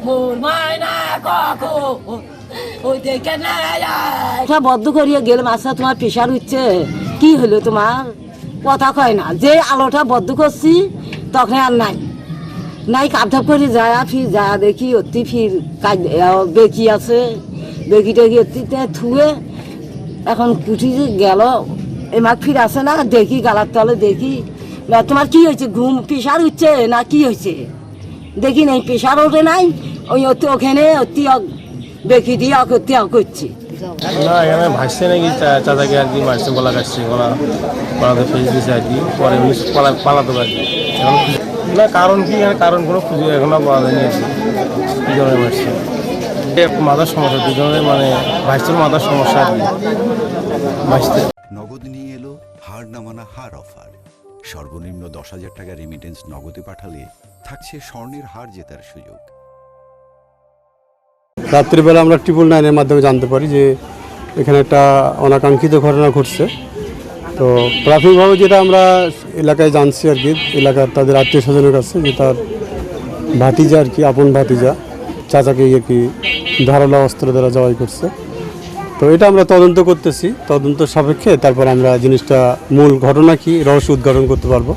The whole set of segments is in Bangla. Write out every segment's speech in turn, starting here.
মোর মায়না কাকু ওই দেখে না বদ্ধ করিয়ে গেলাম। আচ্ছা তোমার প্রেশার উঠছে, কি হলো তোমার? কথা কয় না। যে আলোটা বদ্ধ করছি তখন আর নাই নাই কাপধাপ করে যায়, ফির যায় দেখি অতি ফির বেকি আছে, বেকি টেকি অতিতে থুয়ে এখন কুটি যে গেল এমাক ফির আসে না, দেখি গালার তলে দেখি তোমার কি হয়েছে, ঘুম প্রেশার উঠছে না কি হয়েছে দেখি নেই, প্রেশার ওঠে নাই, ওই অতি ওখানে অতি বেকি দিয়ে অতি করছি। না এখানে ভাসছে নাকি চাচাকে আর কি মারছে, গলা কাটছে, গলাতে ফেস দিয়েছে আর কি, পরে পালাতে পারি এখন না। কারণ কি কারণ কোনো খুঁজে এখনো পাওয়া যায়নি আর কি, কী ধরনের মারছে। মাথার সমস্যা দুজনের, মানে ভাসছে মাথার সমস্যা আর কি ভাসতে। নগদ নিয়ে এলো হার না মানা হার অফার। সর্বনিম্ন 10,000 টাকা রেমিটেন্স নগদে পাঠালে থাকছে স্বর্ণের হার জেতার সুযোগ। রাত্রিবেলা আমরা 999-এর মাধ্যমে জানতে পারি যে এখানে একটা অনাকাঙ্ক্ষিত ঘটনা ঘটছে। তো প্রাথমিকভাবে যেটা আমরা এলাকায় জানছি আর কি, এলাকার তাদের আত্মীয় স্বজনের কাছে, যে তার ভাতিজা আর কি, আপন ভাতিজা চাচাকে আর কি ধারালো অস্ত্র দ্বারা জবাই করছে। তো এটা আমরা তদন্ত করতেছি, তদন্ত সাপেক্ষে তারপর আমরা জিনিসটা মূল ঘটনা কি রহস্য উদ্ঘাটন করতে পারবো।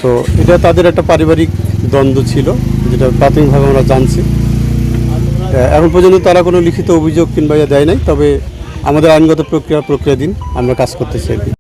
তো এটা তাদের একটা পারিবারিক দ্বন্দ্ব ছিল, যেটা প্রাথমিকভাবে আমরা জানছি। এখন পর্যন্ত তারা কোনো লিখিত অভিযোগ কিংবা দেয় নাই, তবে আমাদের আইনগত প্রক্রিয়াধীন আমরা কাজ করতেছি আর কি।